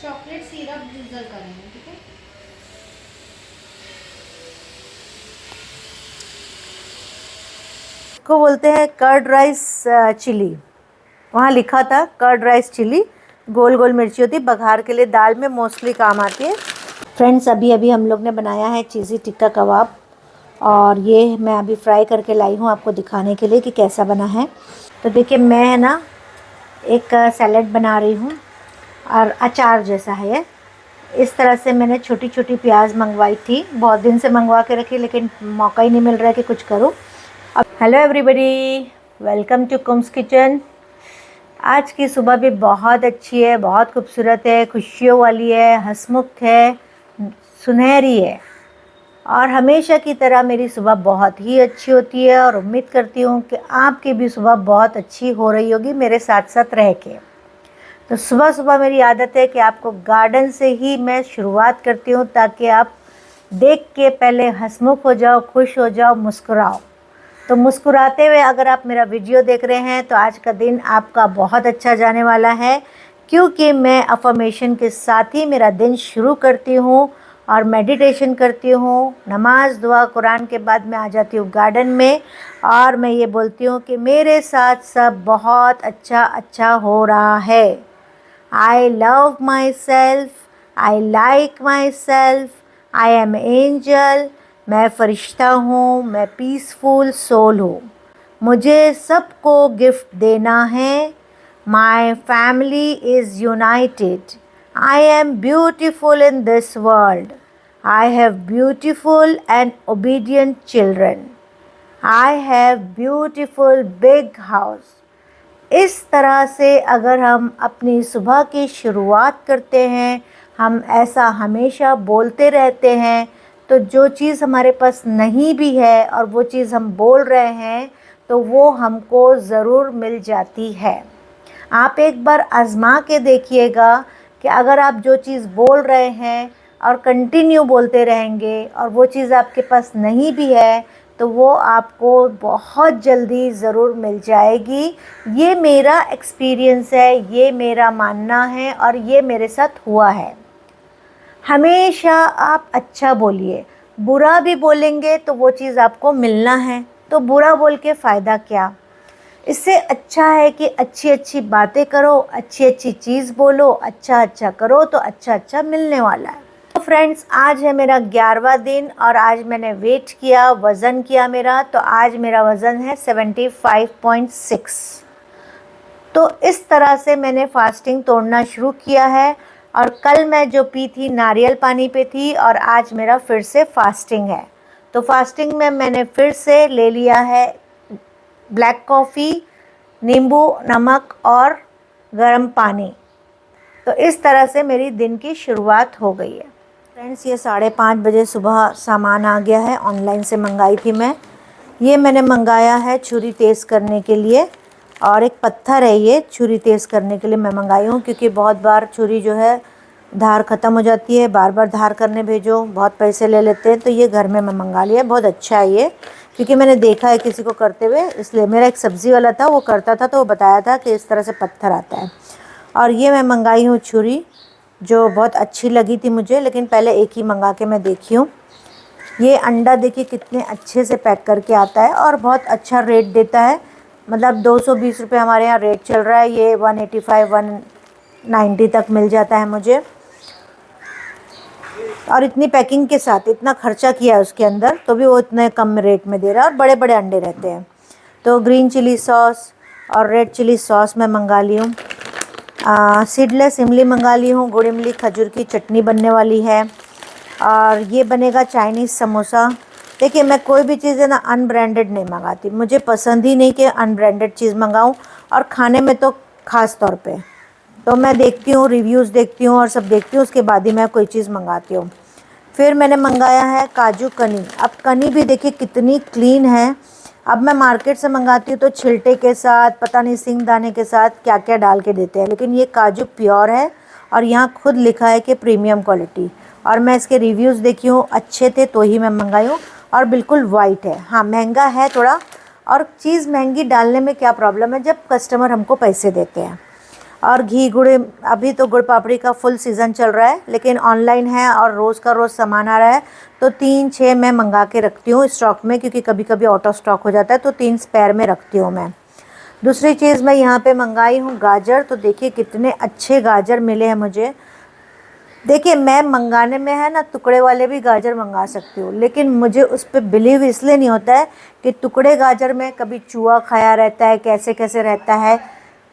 Chocolate syrup drizzle करेंगे, ठीक है। को बोलते हैं कर्ड राइस चिली। वहाँ लिखा था कर्ड राइस चिली, गोल गोल मिर्ची होती है, बघार के लिए दाल में मोस्टली काम आती है। फ्रेंड्स, अभी अभी हम लोग ने बनाया है चीज़ी टिक्का कबाब, और ये मैं अभी फ्राई करके लाई हूँ आपको दिखाने के लिए कि कैसा बना है। तो देखिए, मैं है ना एक सैलेड बना रही हूँ, और अचार जैसा है ये। इस तरह से मैंने छोटी छोटी प्याज मंगवाई थी, बहुत दिन से मंगवा के रखी, लेकिन मौका ही नहीं मिल रहा है कि कुछ करूँ। अब hello everybody, welcome to Kums kitchen. आज की सुबह भी बहुत अच्छी है, बहुत खूबसूरत है, खुशियों वाली है, हंसमुख है, सुनहरी है, और हमेशा की तरह मेरी सुबह बहुत ही अच्छी होती है। और उम्मीद करती हूँ कि आपकी भी सुबह बहुत अच्छी हो रही होगी मेरे साथ साथ रह के। तो सुबह सुबह मेरी आदत है कि आपको गार्डन से ही मैं शुरुआत करती हूँ, ताकि आप देख के पहले हंसमुख हो जाओ, खुश हो जाओ, मुस्कुराओ। तो मुस्कुराते हुए अगर आप मेरा वीडियो देख रहे हैं तो आज का दिन आपका बहुत अच्छा जाने वाला है, क्योंकि मैं अफर्मेशन के साथ ही मेरा दिन शुरू करती हूँ और मेडिटेशन करती हूँ। नमाज दुआ कुरान के बाद मैं आ जाती हूँ गार्डन में, और मैं ये बोलती हूँ कि मेरे साथ सब बहुत अच्छा अच्छा हो रहा है। I love myself, I like myself, I am angel, मैं फ़रिश्ता हूँ, मैं पीसफुल सोल हूँ, मुझे सबको गिफ्ट देना है। My family is united, I am beautiful in this world, I have beautiful and obedient children, I have beautiful big house। इस तरह से अगर हम अपनी सुबह की शुरुआत करते हैं, हम ऐसा हमेशा बोलते रहते हैं, तो जो चीज़ हमारे पास नहीं भी है और वो चीज़ हम बोल रहे हैं तो वो हमको ज़रूर मिल जाती है। आप एक बार आज़मा के देखिएगा कि अगर आप जो चीज़ बोल रहे हैं और कंटिन्यू बोलते रहेंगे और वो चीज़ आपके पास नहीं भी है, तो वो आपको बहुत जल्दी ज़रूर मिल जाएगी। ये मेरा एक्सपीरियंस है, ये मेरा मानना है, और ये मेरे साथ हुआ है। हमेशा आप अच्छा बोलिए, बुरा भी बोलेंगे तो वो चीज़ आपको मिलना है, तो बुरा बोल के फ़ायदा क्या। इससे अच्छा है कि अच्छी अच्छी बातें करो, अच्छी अच्छी चीज़ बोलो, अच्छा अच्छा करो, तो अच्छा अच्छा मिलने वाला है। तो फ्रेंड्स, आज है मेरा 11वां दिन, और आज मैंने वेट किया, वज़न किया मेरा, तो आज मेरा वज़न है 75.6। तो इस तरह से मैंने फास्टिंग तोड़ना शुरू किया है, और कल मैं जो पी थी नारियल पानी पे थी, और आज मेरा फिर से फास्टिंग है। तो फास्टिंग में मैंने फिर से ले लिया है ब्लैक कॉफ़ी, नींबू, नमक और गर्म पानी। तो इस तरह से मेरी दिन की शुरुआत हो गई है। फ्रेंड्स, ये 5:30 बजे सुबह सामान आ गया है, ऑनलाइन से मंगाई थी मैं। ये मैंने मंगाया है छुरी तेज़ करने के लिए, और एक पत्थर है ये छुरी तेज़ करने के लिए मैं मंगाई हूँ, क्योंकि बहुत बार छुरी जो है धार ख़त्म हो जाती है, बार बार धार करने भेजो, बहुत पैसे ले लेते हैं। तो ये घर में मैं मंगा लिया, बहुत अच्छा है ये, क्योंकि मैंने देखा है किसी को करते हुए, इसलिए। मेरा एक सब्ज़ी वाला था, वो करता था, तो वो बताया था कि इस तरह से पत्थर आता है। और ये मैं मंगाई हूँ छुरी, जो बहुत अच्छी लगी थी मुझे, लेकिन पहले एक ही मंगा के मैं देखी हूँ। ये अंडा देखिए कितने अच्छे से पैक करके आता है, और बहुत अच्छा रेट देता है। मतलब 220 रुपये हमारे यहाँ रेट चल रहा है, ये 185 190 तक मिल जाता है मुझे। और इतनी पैकिंग के साथ इतना खर्चा किया है उसके अंदर, तो भी वो इतने कम रेट में दे रहा है, और बड़े बड़े अंडे रहते हैं। तो ग्रीन चिली सॉस और रेड चिली सॉस मैं मंगा ली हूँ। सीडलेस इमली मंगा ली हूँ, गुड़ इमली खजूर की चटनी बनने वाली है। और ये बनेगा चाइनीज़ समोसा। देखिए, मैं कोई भी चीज़ है ना अनब्रांडेड नहीं मंगाती, मुझे पसंद ही नहीं कि अनब्रांडेड चीज़ मंगाऊँ, और खाने में तो ख़ास तौर पे। तो मैं देखती हूँ, रिव्यूज़ देखती हूँ और सब देखती हूँ, उसके बाद ही मैं कोई चीज़ मंगाती हूँ। फिर मैंने मंगाया है काजू कनी। अब कनी भी देखिए कितनी क्लीन है। अब मैं मार्केट से मंगाती हूँ तो छिलटे के साथ, पता नहीं सिंगदाने के साथ क्या क्या डाल के देते हैं, लेकिन ये काजू प्योर है, और यहाँ खुद लिखा है कि प्रीमियम क्वालिटी। और मैं इसके रिव्यूज़ देखी हूँ, अच्छे थे तो ही मैं मंगाई हूँ, और बिल्कुल वाइट है। हाँ, महंगा है थोड़ा, और चीज़ महंगी डालने में क्या प्रॉब्लम है जब कस्टमर हमको पैसे देते हैं। और घी गुड़, अभी तो गुड़ पापड़ी का फुल सीज़न चल रहा है, लेकिन ऑनलाइन है और रोज़ का रोज़ सामान आ रहा है, तो 3-6 मैं मंगा के रखती हूँ स्टॉक में, क्योंकि कभी कभी आउट ऑफ स्टॉक हो जाता है, तो 3 स्पेयर में रखती हूँ मैं। दूसरी चीज़ मैं यहाँ पे मंगाई हूँ गाजर। तो देखिए कितने अच्छे गाजर मिले हैं मुझे। देखिए मैं मंगाने में है ना, टुकड़े वाले भी गाजर मंगा सकती हूँ, लेकिन मुझे उस पर बिलीव इसलिए नहीं होता है कि टुकड़े गाजर में कभी चूहा खाया रहता है, कैसे कैसे रहता है।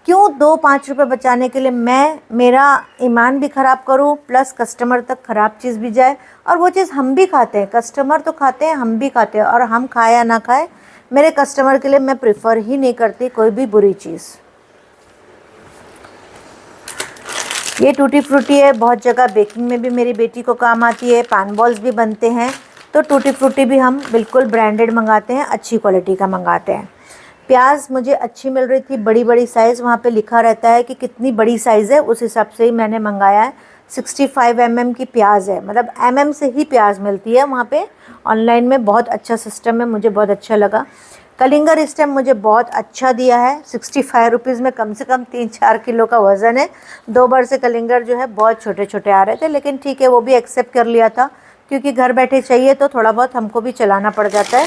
क्यों 2-5 रुपए बचाने के लिए मैं मेरा ईमान भी ख़राब करूँ, प्लस कस्टमर तक ख़राब चीज़ भी जाए, और वो चीज़ हम भी खाते हैं, कस्टमर तो खाते हैं, हम भी खाते हैं, और हम खाए या ना खाए, मेरे कस्टमर के लिए मैं प्रेफर ही नहीं करती कोई भी बुरी चीज़। ये टूटी फ्रूटी है, बहुत जगह बेकिंग में भी मेरी बेटी को काम आती है, पान बॉल्स भी बनते हैं, तो टूटी फ्रूटी भी हम बिल्कुल ब्रांडेड मंगाते हैं, अच्छी क्वालिटी का मंगाते हैं। प्याज मुझे अच्छी मिल रही थी, बड़ी बड़ी साइज़, वहाँ पे लिखा रहता है कि कितनी बड़ी साइज़ है, उस हिसाब से ही मैंने मंगाया है। 65 mm की प्याज है, मतलब mm से ही प्याज मिलती है वहाँ पे ऑनलाइन में। बहुत अच्छा सिस्टम है, मुझे बहुत अच्छा लगा। कलिंगर इस टाइम मुझे बहुत अच्छा दिया है, 65 रुपीज़ में कम से कम 3-4 किलो का वज़न है। 2 बार से कलिंगर जो है बहुत छोटे छोटे आ रहे थे, लेकिन ठीक है, वो भी एक्सेप्ट कर लिया था, क्योंकि घर बैठे चाहिए तो थोड़ा बहुत हमको भी चलाना पड़ जाता है।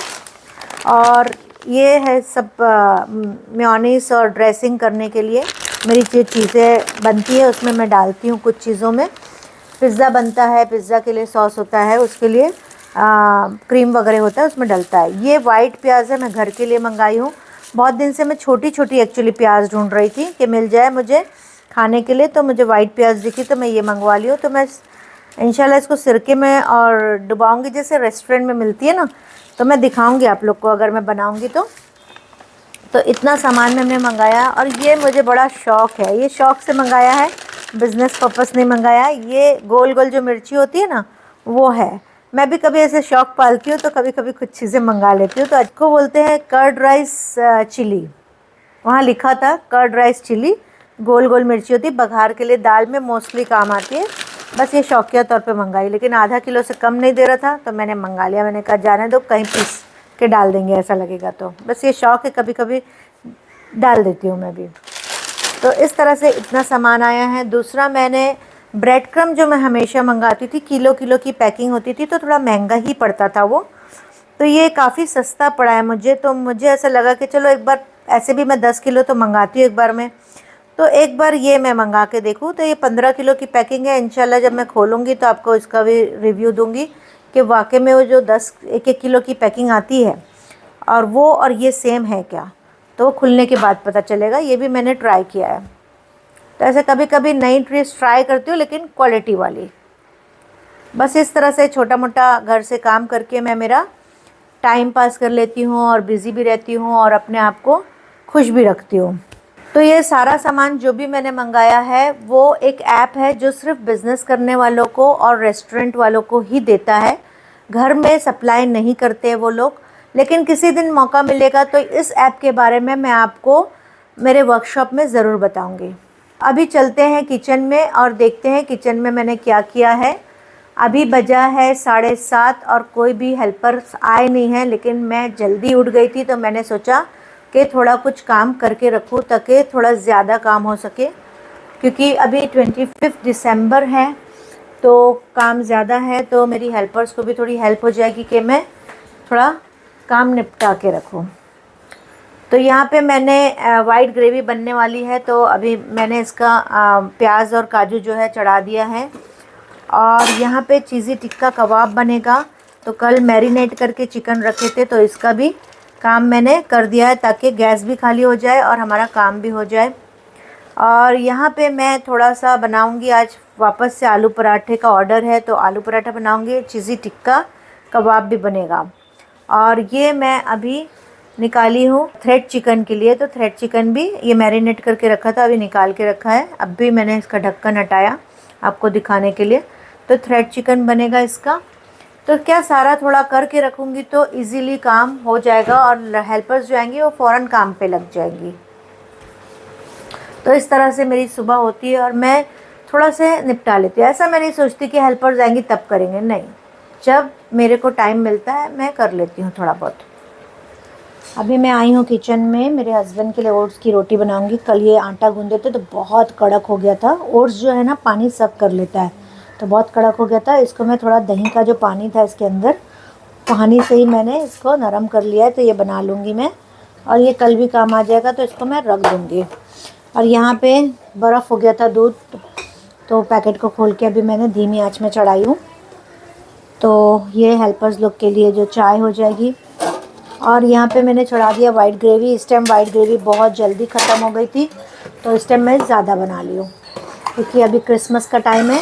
और ये है सब मेयोनीज और ड्रेसिंग करने के लिए मेरी जो चीज़ें बनती है उसमें मैं डालती हूँ कुछ चीज़ों में। पिज़्ज़ा बनता है, पिज़्ज़ा के लिए सॉस होता है, उसके लिए क्रीम वगैरह होता है, उसमें डलता है। ये वाइट प्याज है, मैं घर के लिए मंगाई हूँ। बहुत दिन से मैं छोटी छोटी एक्चुअली प्याज ढूंढ रही थी कि मिल जाए मुझे खाने के लिए, तो मुझे वाइट प्याज दिखी तो मैं ये मंगवा ली हूँ। तो मैं इंशाल्लाह इसको सिरके में और डुबाऊँगी, जैसे रेस्टोरेंट में मिलती है ना, तो मैं दिखाऊँगी आप लोग को अगर मैं बनाऊँगी तो इतना सामान मैंने मंगाया। और ये मुझे बड़ा शौक़ है, ये शौक़ से मंगाया है, बिज़नेस पर्पस नहीं मंगाया। ये गोल गोल जो मिर्ची होती है ना, वो है। मैं भी कभी ऐसे शौक़ पालती हूँ, तो कभी कभी कुछ चीज़ें मंगा लेती हूँ। तो आज को बोलते हैं कर्ड राइस चिली, वहाँ लिखा था कर्ड राइस चिली, गोल गोल मिर्ची होती है, बघार के लिए दाल में मोस्टली काम आती है। बस ये शौकिया तौर पे मंगाई, लेकिन आधा किलो से कम नहीं दे रहा था, तो मैंने मंगा लिया। मैंने कहा जाने दो, कहीं पीस के डाल देंगे ऐसा लगेगा, तो बस ये शौक़ है, कभी कभी डाल देती हूँ मैं भी। तो इस तरह से इतना सामान आया है। दूसरा, मैंने ब्रेड क्रम जो मैं हमेशा मंगाती थी, किलो किलो की पैकिंग होती थी, तो थोड़ा महंगा ही पड़ता था वो, तो ये काफ़ी सस्ता पड़ा है मुझे। तो मुझे ऐसा लगा कि चलो एक बार, ऐसे भी मैं 10 किलो तो मंगाती हूँ एक बार में, तो एक बार ये मैं मंगा के देखूँ। तो ये 15 किलो की पैकिंग है। इंशाल्लाह जब मैं खोलूँगी तो आपको इसका भी रिव्यू दूँगी कि वाकई में वो जो 1-1 किलो की पैकिंग आती है और वो और ये सेम है क्या, तो खुलने के बाद पता चलेगा। ये भी मैंने ट्राई किया है। तो ऐसे कभी कभी नई ट्रिक्स ट्राई करती हूँ, लेकिन क्वालिटी वाली। बस इस तरह से छोटा मोटा घर से काम करके मैं मेरा टाइम पास कर लेती हूँ और बिज़ी भी रहती हूँ और अपने आप को खुश भी रखती हूँ। तो ये सारा सामान जो भी मैंने मंगाया है, वो एक ऐप है जो सिर्फ बिज़नेस करने वालों को और रेस्टोरेंट वालों को ही देता है। घर में सप्लाई नहीं करते वो लोग, लेकिन किसी दिन मौका मिलेगा तो इस ऐप के बारे में मैं आपको मेरे वर्कशॉप में ज़रूर बताऊंगी। अभी चलते हैं किचन में और देखते हैं किचन में मैंने क्या किया है। अभी बजा है 7:30 और कोई भी हेल्पर्स आए नहीं हैं, लेकिन मैं जल्दी उठ गई थी, तो मैंने सोचा कि थोड़ा कुछ काम करके रखूँ ताकि थोड़ा ज़्यादा काम हो सके, क्योंकि अभी 25 दिसंबर है तो काम ज़्यादा है। तो मेरी हेल्पर्स को भी थोड़ी हेल्प हो जाएगी कि मैं थोड़ा काम निपटा के रखूँ। तो यहाँ पे मैंने वाइट ग्रेवी बनने वाली है, तो अभी मैंने इसका प्याज और काजू जो है चढ़ा दिया है। और यहाँ पे चीज़ी टिक्का कबाब बनेगा, तो कल मैरिनेट करके चिकन रखे थे, तो इसका भी काम मैंने कर दिया है ताकि गैस भी खाली हो जाए और हमारा काम भी हो जाए। और यहाँ पे मैं थोड़ा सा बनाऊँगी, आज वापस से आलू पराठे का ऑर्डर है, तो आलू पराठा बनाऊँगी, चीज़ी टिक्का कबाब भी बनेगा। और ये मैं अभी निकाली हूँ थ्रेड चिकन के लिए, तो थ्रेड चिकन भी ये मैरिनेट करके रखा था, अभी निकाल के रखा है। अब भी मैंने इसका ढक्कन हटाया आपको दिखाने के लिए। तो थ्रेड चिकन बनेगा इसका। तो क्या सारा थोड़ा करके रखूँगी तो इजीली काम हो जाएगा और हेल्पर्स जो आएंगी वो फ़ौरन काम पे लग जाएंगी। तो इस तरह से मेरी सुबह होती है और मैं थोड़ा से निपटा लेती हूँ। ऐसा मैं नहीं सोचती कि हेल्पर्स आएंगी तब करेंगे, नहीं, जब मेरे को टाइम मिलता है मैं कर लेती हूँ थोड़ा बहुत। अभी मैं आई हूँ किचन में, मेरे हस्बैंड के लिए ओट्स की रोटी बनाऊंगी। कल ये आटा गूंदे थे तो बहुत कड़क हो गया था। ओट्स जो है ना पानी सक कर लेता है, तो बहुत कड़क हो गया था। इसको मैं थोड़ा दही का जो पानी था इसके अंदर, पानी से ही मैंने इसको नरम कर लिया है, तो ये बना लूँगी मैं। और ये कल भी काम आ जाएगा, तो इसको मैं रख दूँगी। और यहाँ पे बर्फ़ हो गया था दूध, तो पैकेट को खोल के अभी मैंने धीमी आंच में चढ़ाई हूँ। तो ये हेल्पर्स लोग के लिए जो चाय हो जाएगी। और यहाँ पे मैंने चढ़ा दिया वाइट ग्रेवी। इस टाइम वाइट ग्रेवी बहुत जल्दी ख़त्म हो गई थी, तो इस टाइम मैं ज़्यादा बना ली हूँ, क्योंकि अभी क्रिसमस का टाइम है।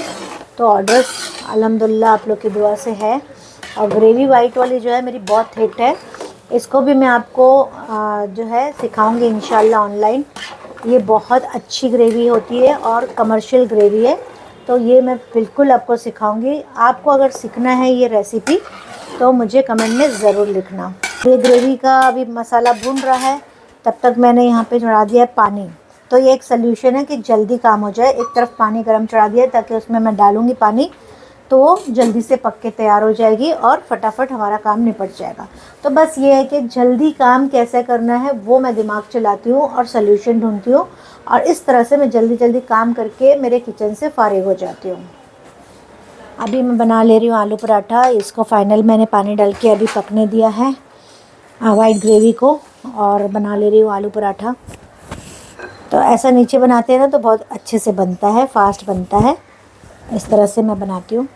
तो ऑर्डर्स अल्हम्दुलिल्लाह आप लोग की दुआ से है। और ग्रेवी वाइट वाली जो है मेरी बहुत हिट है। इसको भी मैं आपको जो है सिखाऊंगी इंशाल्लाह ऑनलाइन। ये बहुत अच्छी ग्रेवी होती है और कमर्शियल ग्रेवी है, तो ये मैं बिल्कुल आपको सिखाऊंगी। आपको अगर सीखना है ये रेसिपी तो मुझे कमेंट में ज़रूर लिखना। ये ग्रेवी का अभी मसाला भून रहा है, तब तक मैंने यहाँ पे चढ़ा दिया है पानी। तो ये एक सल्यूशन है कि जल्दी काम हो जाए। एक तरफ पानी गर्म चढ़ा दिया है ताकि उसमें मैं डालूँगी पानी, तो वो जल्दी से पक के तैयार हो जाएगी और फटाफट हमारा काम निपट जाएगा। तो बस ये है कि जल्दी काम कैसे करना है वो मैं दिमाग चलाती हूँ और सल्यूशन ढूंढती हूँ, और इस तरह से मैं जल्दी जल्दी काम करके मेरे किचन से फारिग हो जाती हूँ। अभी मैं बना ले रही हूँ आलू पराठा। इसको फाइनल मैंने पानी डाल के अभी पकने दिया है वाइट ग्रेवी को, और बना ले रही हूँ आलू पराठा। तो ऐसा नीचे बनाते हैं ना तो बहुत अच्छे से बनता है, फास्ट बनता है। इस तरह से मैं बनाती हूँ।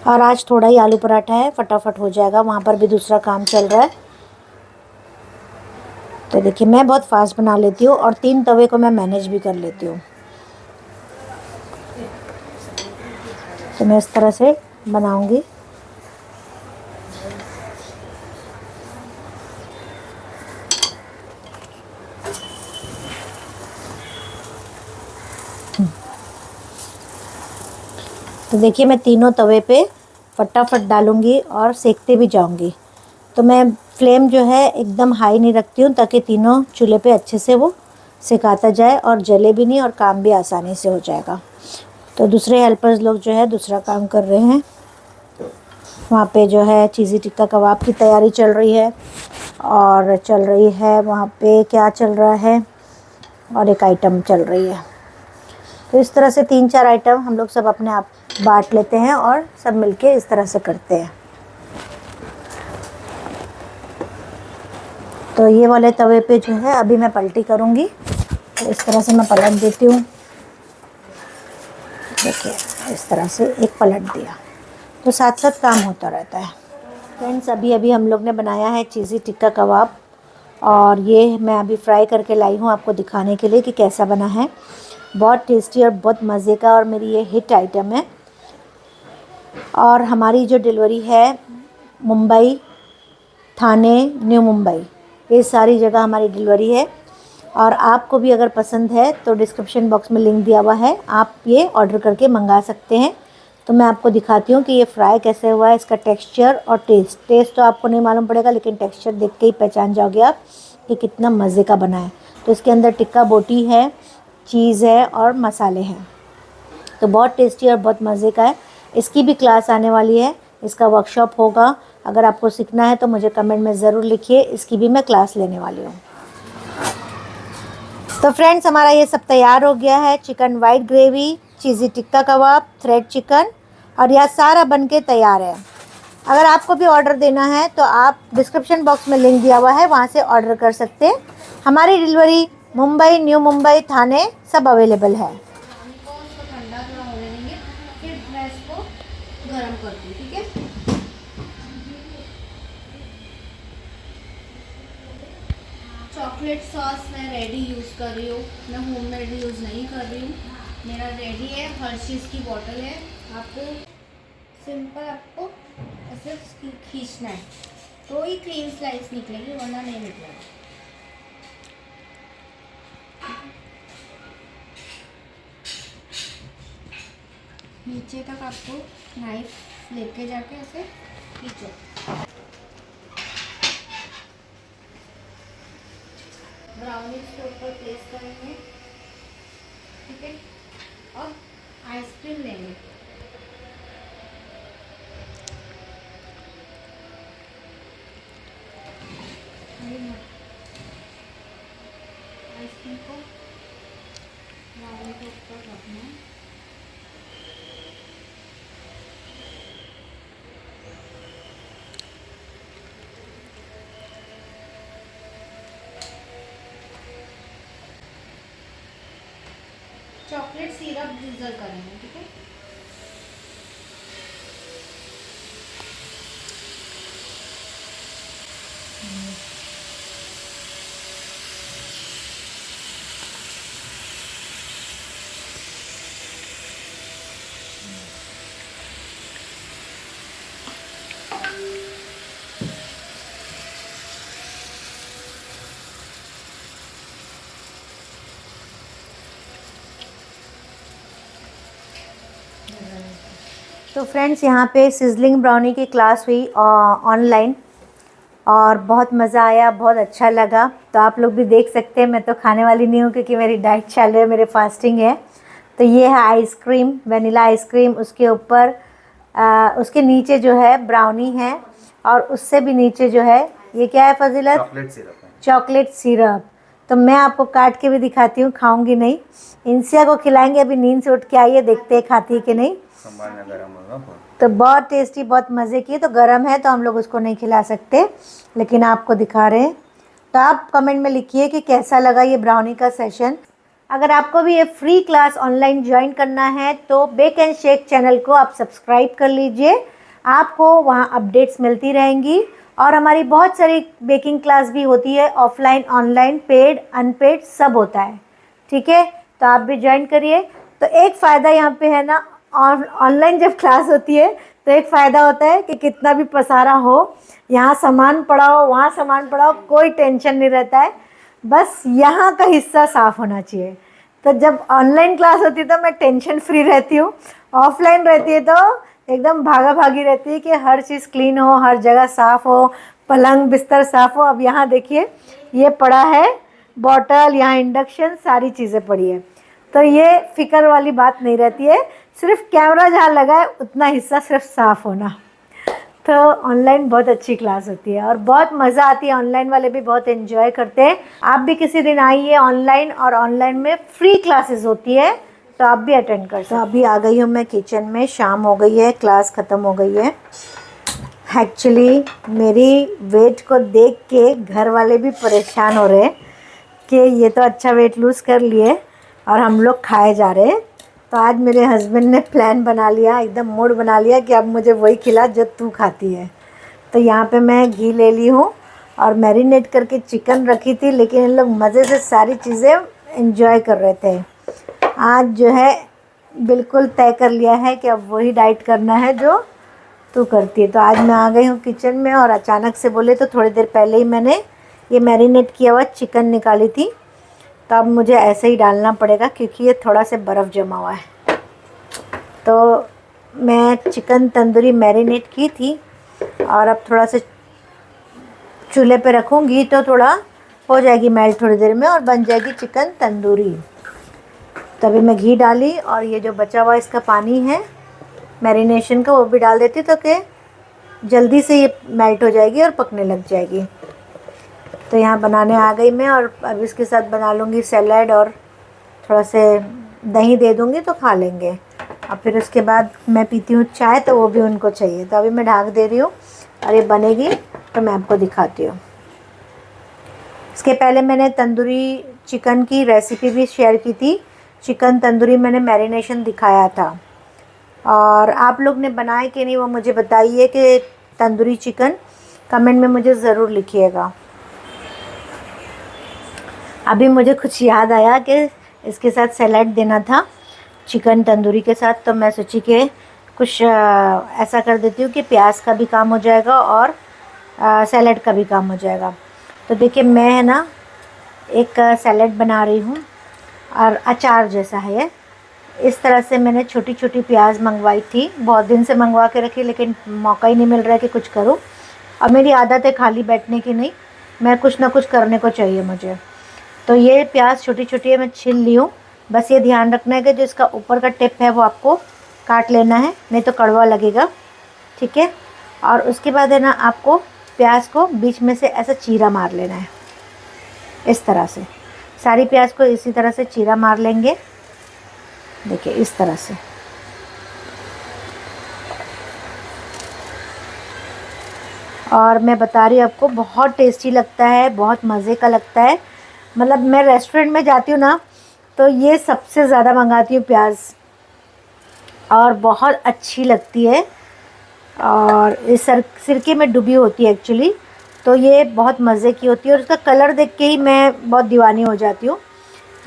और आज थोड़ा ही आलू पराठा है, फटाफट हो जाएगा। वहाँ पर भी दूसरा काम चल रहा है। तो देखिए मैं बहुत फास्ट बना लेती हूँ और 3 तवे को मैं मैनेज भी कर लेती हूँ। तो मैं इस तरह से बनाऊँगी। तो देखिए मैं तीनों तवे पे फटाफट डालूँगी और सेकते भी जाऊँगी। तो मैं फ्लेम जो है एकदम हाई नहीं रखती हूँ, ताकि तीनों चूल्हे पे अच्छे से वो सिकाता जाए और जले भी नहीं और काम भी आसानी से हो जाएगा। तो दूसरे हेल्पर्स लोग जो है दूसरा काम कर रहे हैं। वहाँ पे जो है चीज़ी टिक्का कबाब की तैयारी चल रही है, और चल रही है वहाँ पे क्या चल रहा है, और एक आइटम चल रही है। तो इस तरह से 3-4 आइटम हम लोग सब अपने आप बांट लेते हैं और सब मिलके इस तरह से करते हैं। तो ये वाले तवे पे जो है अभी मैं पलटी करूँगी। तो इस तरह से मैं पलट देती हूँ। देखिए इस तरह से एक पलट दिया, तो साथ साथ काम होता रहता है। फ्रेंड्स अभी अभी हम लोग ने बनाया है चीज़ी टिक्का कबाब, और ये मैं अभी फ्राई करके लाई हूँ आपको दिखाने के लिए कि कैसा बना है। बहुत टेस्टी और बहुत मज़े का, और मेरी ये हिट आइटम है। और हमारी जो डिलीवरी है मुंबई, ठाणे, न्यू मुंबई, ये सारी जगह हमारी डिलीवरी है। और आपको भी अगर पसंद है तो डिस्क्रिप्शन बॉक्स में लिंक दिया हुआ है, आप ये ऑर्डर करके मंगा सकते हैं। तो मैं आपको दिखाती हूँ कि ये फ्राई कैसे हुआ है, इसका टेक्सचर और टेस्ट तो आपको नहीं मालूम पड़ेगा, लेकिन टेक्सचर देख के ही पहचान जाओगे आप कि कितना मज़े का बना है। तो इसके अंदर टिक्का बोटी है, चीज़ है और मसाले हैं। तो बहुत टेस्टी और बहुत मज़े का है। इसकी भी क्लास आने वाली है, इसका वर्कशॉप होगा। अगर आपको सीखना है तो मुझे कमेंट में ज़रूर लिखिए, इसकी भी मैं क्लास लेने वाली हूँ। तो फ्रेंड्स हमारा ये सब तैयार हो गया है। चिकन वाइट ग्रेवी, चीज़ी टिक्का कबाब, थ्रेड चिकन, और यह सारा बन के तैयार है। अगर आपको भी ऑर्डर देना है तो आप डिस्क्रिप्शन बॉक्स में लिंक दिया हुआ है, वहाँ से ऑर्डर कर सकते हैं। हमारी डिलीवरी मुंबई, न्यू मुंबई, ठाणे सब अवेलेबल है। पानी को उसको ठंडा थोड़ा होने देंगे, फिर मैं इसको गर्म करती हूँ, ठीक है। चॉकलेट सॉस मैं रेडी यूज़ कर रही हूँ, मैं होममेड यूज़ नहीं कर रही हूँ। मेरा रेडी है, हर्शीज़ की बॉटल है। आपको सिंपल आपको ऐसे खींचना है तो ही क्लीन स्लाइस निकलेगी, वरना नहीं निकलेगा। नीचे तक आपको नाइफ लेके जाके ऐसे खींचो। ब्राउनीज के ऊपर प्लेस करेंगे, ठीक है। और आइसक्रीम लेंगे, ब्राउनी के ऊपर रखना है। चॉकलेट सिरप ड्रिजल करेंगे, ठीक है। तो फ्रेंड्स यहाँ पे सिजलिंग ब्राउनी की क्लास हुई ऑनलाइन और बहुत मज़ा आया, बहुत अच्छा लगा। तो आप लोग भी देख सकते हैं, मैं तो खाने वाली नहीं हूँ क्योंकि मेरी डाइट चल रही है, मेरे फास्टिंग है। तो ये है आइसक्रीम, वेनिला आइसक्रीम, उसके ऊपर उसके नीचे जो है ब्राउनी है और उससे भी नीचे जो है ये क्या है फजीलत? चॉकलेट सिरप है। Chocolate syrup. तो मैं आपको काट के भी दिखाती हूँ, खाऊंगी नहीं। इंसिया को खिलाएंगे, अभी नींद से उठ के आई है, देखते हैं खाती है कि नहीं। संभालना गरम होगा बहुत। तो बहुत टेस्टी, बहुत मज़े की। तो गरम है तो हम लोग उसको नहीं खिला सकते, लेकिन आपको दिखा रहे हैं। तो आप कमेंट में लिखिए कि कैसा लगा ये ब्राउनी का सेशन। अगर आपको भी ये फ्री क्लास ऑनलाइन ज्वाइन करना है तो बेक एंड शेक चैनल को आप सब्सक्राइब कर लीजिए, आपको वहाँ अपडेट्स मिलती रहेंगी। और हमारी बहुत सारी बेकिंग क्लास भी होती है, ऑफलाइन ऑनलाइन, पेड अनपेड सब होता है, ठीक है। तो आप भी ज्वाइन करिए। तो एक फ़ायदा यहाँ पे है ना, ऑनलाइन जब क्लास होती है तो एक फ़ायदा होता है कि कितना भी पसारा हो, यहाँ सामान पड़ा हो, वहाँ सामान पड़ा हो, कोई टेंशन नहीं रहता है, बस यहाँ का हिस्सा साफ़ होना चाहिए। तो जब ऑनलाइन क्लास होती है तो मैं टेंशन फ्री रहती हूँ, ऑफलाइन रहती है तो एकदम भागा भागी रहती है कि हर चीज़ क्लीन हो, हर जगह साफ़ हो, पलंग बिस्तर साफ़ हो। अब यहाँ देखिए ये पड़ा है बॉटल, यहाँ इंडक्शन, सारी चीज़ें पड़ी है। तो ये फ़िक्र वाली बात नहीं रहती है, सिर्फ कैमरा जहाँ लगा है उतना हिस्सा सिर्फ साफ़ होना। तो ऑनलाइन बहुत अच्छी क्लास होती है और बहुत मज़ा आती है, ऑनलाइन वाले भी बहुत एंजॉय करते हैं। आप भी किसी दिन आइए ऑनलाइन, और ऑनलाइन में फ्री क्लासेस होती है तो आप भी अटेंड कर सकते। तो अभी आ गई हूँ मैं किचन में, शाम हो गई है, क्लास ख़त्म हो गई है। एक्चुअली मेरी वेट को देख के घर वाले भी परेशान हो रहे हैं कि ये तो अच्छा वेट लूज़ कर लिए और हम लोग खाए जा रहे हैं। तो आज मेरे हस्बैंड ने प्लान बना लिया, एकदम मूड बना लिया कि अब मुझे वही खिला जो तू खाती है। तो यहाँ पे मैं घी ले ली हूँ और मैरिनेट करके चिकन रखी थी, लेकिन इन लोग मज़े से सारी चीज़ें एंजॉय कर रहे थे। आज जो है बिल्कुल तय कर लिया है कि अब वही डाइट करना है जो तू करती है। तो आज मैं आ गई हूँ किचन में और अचानक से बोले तो थोड़ी देर पहले ही मैंने ये मैरिनेट किया हुआ चिकन निकाली थी। तो अब मुझे ऐसे ही डालना पड़ेगा क्योंकि ये थोड़ा सा बर्फ़ जमा हुआ है। तो मैं चिकन तंदूरी मैरिनेट की थी और अब थोड़ा सा चूल्हे पे रखूँगी तो थोड़ा हो जाएगी मेल्ट थोड़ी देर में और बन जाएगी चिकन तंदूरी। तभी मैं घी डाली और ये जो बचा हुआ इसका पानी है मैरिनेशन का वो भी डाल देती तो कि जल्दी से ये मेल्ट हो जाएगी और पकने लग जाएगी। तो यहाँ बनाने आ गई मैं और अब इसके साथ बना लूँगी सैलड और थोड़ा से दही दे दूँगी तो खा लेंगे। और फिर उसके बाद मैं पीती हूँ चाय, तो वो भी उनको चाहिए। तो अभी मैं ढाक दे रही हूँ और ये बनेगी तो मैं आपको दिखाती हूँ। इसके पहले मैंने तंदूरी चिकन की रेसिपी भी शेयर की थी, चिकन तंदूरी मैंने मैरिनेशन दिखाया था। और आप लोग ने बनाए कि नहीं वो मुझे बताइए कि तंदूरी चिकन कमेंट में मुझे ज़रूर लिखिएगा। अभी मुझे कुछ याद आया कि इसके साथ सैलड देना था चिकन तंदूरी के साथ, तो मैं सोची कि कुछ ऐसा कर देती हूँ कि प्याज का भी काम हो जाएगा और सैलड का भी काम हो जाएगा। तो देखिए मैं है ना एक सैलड बना रही हूँ और अचार जैसा है ये। इस तरह से मैंने छोटी छोटी प्याज मंगवाई थी, बहुत दिन से मंगवा के रखी, लेकिन मौका ही नहीं मिल रहा है कि कुछ करूँ। और मेरी आदत है खाली बैठने की नहीं, मैं कुछ ना कुछ करने को चाहिए मुझे। तो ये प्याज छोटी छोटी है, मैं छील ली हूँ। बस ये ध्यान रखना है कि जो इसका ऊपर का टिप है वो आपको काट लेना है, नहीं तो कड़वा लगेगा, ठीक है। और उसके बाद है ना आपको प्याज को बीच में से ऐसा चीरा मार लेना है, इस तरह से सारी प्याज को इसी तरह से चीरा मार लेंगे। देखिए इस तरह से। और मैं बता रही हूँ आपको, बहुत टेस्टी लगता है, बहुत मज़े का लगता है। मतलब मैं रेस्टोरेंट में जाती हूँ ना, तो ये सबसे ज़्यादा मंगाती हूँ प्याज, और बहुत अच्छी लगती है। और इस सिरके में डूबी होती है एक्चुअली, तो ये बहुत मज़े की होती है। और इसका कलर देख के ही मैं बहुत दीवानी हो जाती हूँ।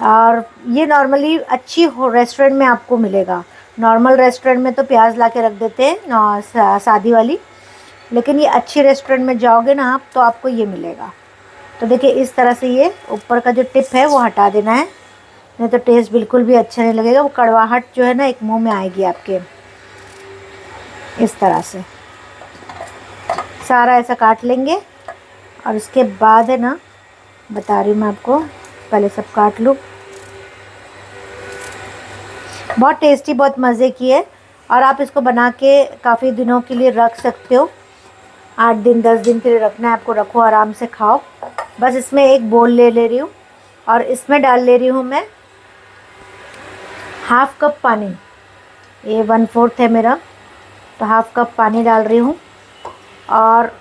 और ये नॉर्मली अच्छी हो रेस्टोरेंट में आपको मिलेगा। नॉर्मल रेस्टोरेंट में तो प्याज ला के रख देते हैं शादी वाली, लेकिन ये अच्छी रेस्टोरेंट में जाओगे ना आप, तो आपको ये मिलेगा। तो देखिए इस तरह से ये ऊपर का जो टिप है वो हटा देना है, नहीं तो टेस्ट बिल्कुल भी अच्छा नहीं लगेगा। वो कड़वाहट जो है ना एक मुंह में आएगी आपके। इस तरह से सारा ऐसा काट लेंगे, और उसके बाद है ना, बता रही हूँ मैं आपको, पहले सब काट लूँ। बहुत टेस्टी, बहुत मज़े की है। और आप इसको बना के काफ़ी दिनों के लिए रख सकते हो। 8 दिन 10 दिन के लिए रखना है आपको, रखो आराम से खाओ। बस इसमें एक बोल ले रही हूँ, और इसमें डाल ले रही हूँ मैं हाफ़ कप पानी। ये 1/4 है मेरा, तो हाफ़ कप पानी डाल रही हूँ। और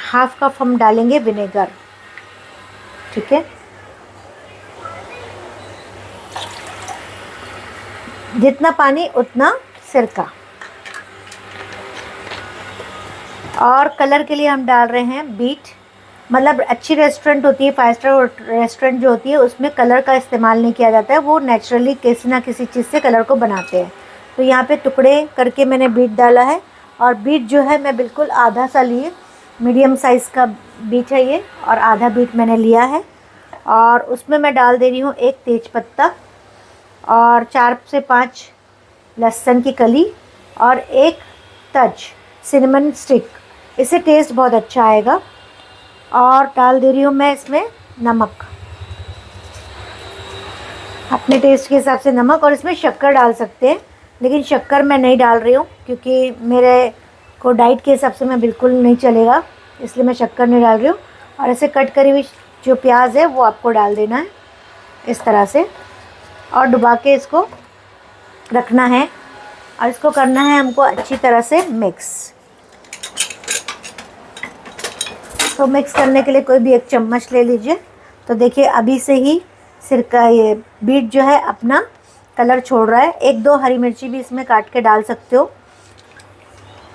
हाफ़ कप हम डालेंगे विनेगर, ठीक है। जितना पानी उतना सिरका। और कलर के लिए हम डाल रहे हैं बीट। मतलब अच्छी रेस्टोरेंट होती है, 5 स्टार रेस्टोरेंट जो होती है, उसमें कलर का इस्तेमाल नहीं किया जाता है। वो नेचुरली किसी ना किसी चीज़ से कलर को बनाते हैं। तो यहाँ पे टुकड़े करके मैंने बीट डाला है। और बीट जो है मैं बिल्कुल आधा सा लिए, मीडियम साइज़ का बीट है ये, और आधा बीट मैंने लिया है। और उसमें मैं डाल दे रही हूँ 1 तेज पत्ता, और 4 से 5 लहसुन की कली, और 1 तज सिनेमन स्टिक। इससे टेस्ट बहुत अच्छा आएगा। और डाल दे रही हूँ मैं इसमें नमक, अपने टेस्ट के हिसाब से नमक। और इसमें शक्कर डाल सकते हैं, लेकिन शक्कर मैं नहीं डाल रही हूँ, क्योंकि मेरे को डाइट के हिसाब से मैं बिल्कुल नहीं चलेगा, इसलिए मैं शक्कर नहीं डाल रही हूँ। और ऐसे कट करी हुई जो प्याज है वो आपको डाल देना है इस तरह से, और डुबा के इसको रखना है। और इसको करना है हमको अच्छी तरह से मिक्स। तो मिक्स करने के लिए कोई भी 1 चम्मच ले लीजिए। तो देखिए अभी से ही सिरका, ये बीट जो है अपना कलर छोड़ रहा है। 1-2 हरी मिर्ची भी इसमें काट के डाल सकते हो,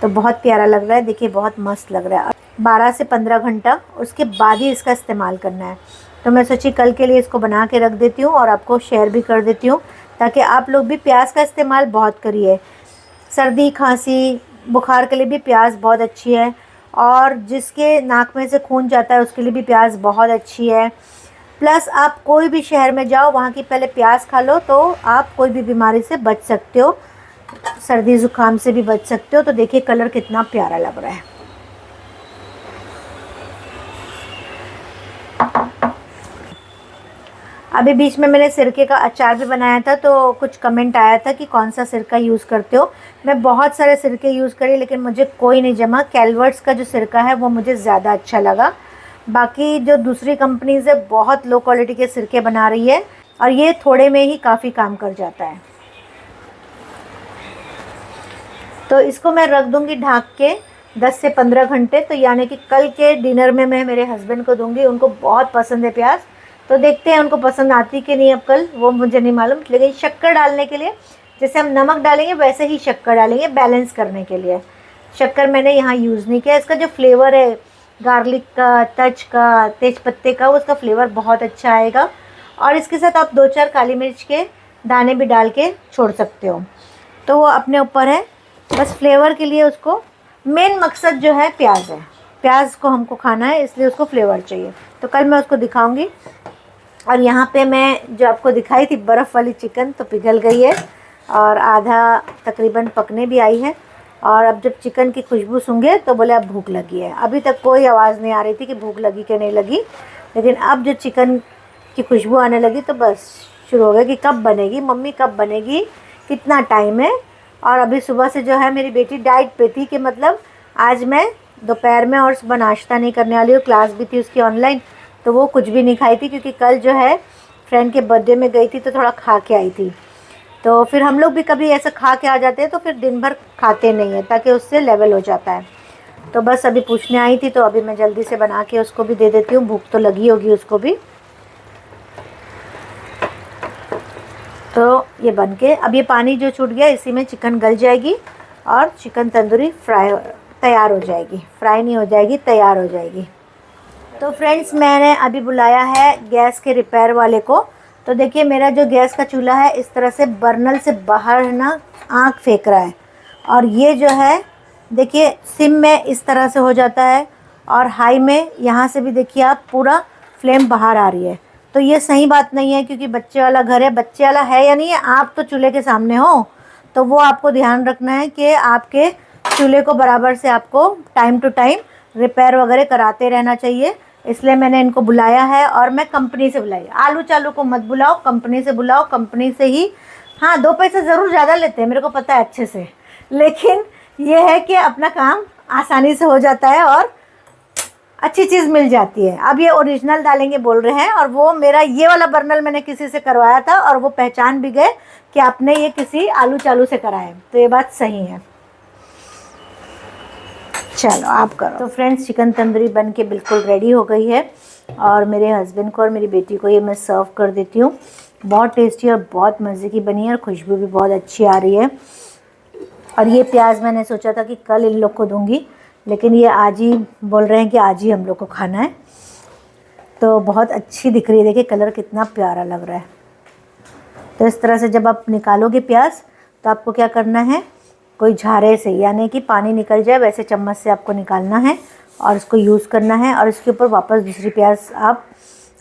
तो बहुत प्यारा लग रहा है। देखिए बहुत मस्त लग रहा है। 12 से 15 घंटा उसके बाद ही इसका इस्तेमाल करना है। तो मैं सोची कल के लिए इसको बना के रख देती हूँ, और आपको शेयर भी कर देती हूँ, ताकि आप लोग भी प्याज का इस्तेमाल बहुत करिए। सर्दी खांसी बुखार के लिए भी प्याज बहुत अच्छी है। और जिसके नाक में से खून जाता है उसके लिए भी प्याज बहुत अच्छी है। प्लस आप कोई भी शहर में जाओ, वहाँ की पहले प्याज खा लो, तो आप कोई भी बीमारी से बच सकते हो, सर्दी ज़ुकाम से भी बच सकते हो। तो देखिए कलर कितना प्यारा लग रहा है। अभी बीच में मैंने सिरके का अचार भी बनाया था, तो कुछ कमेंट आया था कि कौन सा सिरका यूज़ करते हो। मैं बहुत सारे सिरके यूज़ करी, लेकिन मुझे कोई नहीं जमा। कैलवर्ट्स का जो सिरका है वो मुझे ज़्यादा अच्छा लगा। बाकी जो दूसरी कंपनीज़ है बहुत लो क्वालिटी के सिरके बना रही है, और ये थोड़े में ही काफ़ी काम कर जाता है। तो इसको मैं रख दूँगी ढक के 10 से 15 घंटे। तो यानी कि कल के डिनर में मैं मेरे हस्बैंड को दूँगी, उनको बहुत पसंद है प्याज। तो देखते हैं उनको पसंद आती कि नहीं अब कल, वो मुझे नहीं मालूम। लेकिन शक्कर डालने के लिए, जैसे हम नमक डालेंगे वैसे ही शक्कर डालेंगे बैलेंस करने के लिए। शक्कर मैंने यहाँ यूज़ नहीं किया। इसका जो फ्लेवर है गार्लिक का, तज का, तेज पत्ते का, उसका फ्लेवर बहुत अच्छा आएगा। और इसके साथ आप 2-4 काली मिर्च के दाने भी डाल के छोड़ सकते हो, तो वो अपने ऊपर है। बस फ्लेवर के लिए उसको, मेन मकसद जो है प्याज है, प्याज को हमको खाना है, इसलिए उसको फ्लेवर चाहिए। तो कल मैं उसको दिखाऊंगी। और यहाँ पे मैं जो आपको दिखाई थी बर्फ़ वाली चिकन, तो पिघल गई है और आधा तकरीबन पकने भी आई है। और अब जब चिकन की खुशबू सूंघे तो बोले अब भूख लगी है। अभी तक कोई आवाज़ नहीं आ रही थी कि भूख लगी कि नहीं लगी, लेकिन अब जो चिकन की खुशबू आने लगी तो बस शुरू हो गया कि कब बनेगी मम्मी, कब बनेगी, कितना टाइम है। और अभी सुबह से जो है मेरी बेटी डाइट पे थी, कि मतलब आज मैं दोपहर में और सुबह नाश्ता नहीं करने वाली हूँ। क्लास भी थी उसकी ऑनलाइन, तो वो कुछ भी नहीं खाई थी, क्योंकि कल जो है फ्रेंड के बर्थडे में गई थी तो थोड़ा खा के आई थी। तो फिर हम लोग भी कभी ऐसा खा के आ जाते हैं तो फिर दिन भर खाते नहीं है, ताकि उससे लेवल हो जाता है। तो बस अभी पूछने आई थी, तो अभी मैं जल्दी से बना के उसको भी दे देती हूँ, भूख तो लगी होगी उसको भी। तो ये बन के अब ये पानी जो छूट गया इसी में चिकन गल जाएगी और चिकन तंदूरी तैयार हो जाएगी। फ्राई नहीं हो जाएगी, तैयार हो जाएगी। तो फ्रेंड्स मैंने अभी बुलाया है गैस के रिपेयर वाले को। तो देखिए मेरा जो गैस का चूल्हा है इस तरह से बर्नल से बाहर है ना आँख फेंक रहा है, और ये जो है देखिए सिम में इस तरह से हो जाता है, और हाई में यहाँ से भी देखिए आप पूरा फ्लेम बाहर आ रही है। तो ये सही बात नहीं है, क्योंकि बच्चे वाला घर है। बच्चे वाला है या नहीं है, आप तो चूल्हे के सामने हो, तो वो आपको ध्यान रखना है कि आपके चूल्हे को बराबर से आपको टाइम टू टाइम रिपेयर वगैरह कराते रहना चाहिए। इसलिए मैंने इनको बुलाया है, और मैं कंपनी से बुलाई। आलू चालू को मत बुलाओ, कंपनी से बुलाओ। कंपनी से ही हाँ 2 पैसे ज़रूर ज़्यादा लेते हैं, मेरे को पता है अच्छे से, लेकिन ये है कि अपना काम आसानी से हो जाता है और अच्छी चीज़ मिल जाती है। अब ये ओरिजिनल डालेंगे बोल रहे हैं, और वो मेरा ये वाला बर्नल मैंने किसी से करवाया था और वो पहचान भी गए कि आपने ये किसी आलू चालू से कराया, तो ये बात सही है। चलो आप करो। तो फ्रेंड्स चिकन तंदूरी बन के बिल्कुल रेडी हो गई है, और मेरे हस्बैंड को और मेरी बेटी को ये मैं सर्व कर देती हूँ। बहुत टेस्टी और बहुत मज़े की बनी है, और खुशबू भी बहुत अच्छी आ रही है। और ये प्याज मैंने सोचा था कि कल इन लोग को दूंगी, लेकिन ये आज ही बोल रहे हैं कि आज ही हम लोग को खाना है। तो बहुत अच्छी दिख रही है, देखिए कलर कितना प्यारा लग रहा है। तो इस तरह से जब आप निकालोगे प्याज, तो आपको क्या करना है, कोई झारे से, यानी कि पानी निकल जाए वैसे चम्मच से आपको निकालना है और इसको यूज़ करना है। और इसके ऊपर वापस दूसरी प्याज आप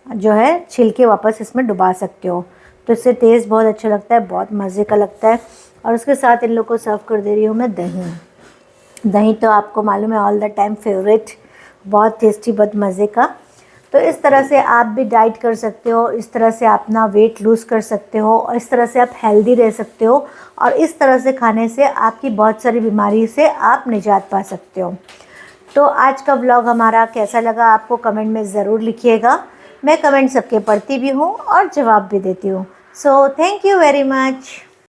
जो है छिल के वापस इसमें डुबा सकते हो। तो इससे टेस्ट बहुत अच्छा लगता है, बहुत मज़े का लगता है। और उसके साथ इन लोग को सर्व कर दे रही हूँ मैं दही। दही तो आपको मालूम है ऑल द टाइम फेवरेट, बहुत टेस्टी, बहुत मज़े का। तो इस तरह से आप भी डाइट कर सकते हो, इस तरह से अपना वेट लूज़ कर सकते हो, और इस तरह से आप हेल्दी रह सकते हो, और इस तरह से खाने से आपकी बहुत सारी बीमारी से आप निजात पा सकते हो। तो आज का व्लॉग हमारा कैसा लगा आपको कमेंट में ज़रूर लिखिएगा। मैं कमेंट सबके पढ़ती भी हूँ और जवाब भी देती हूँ। So thank you very much.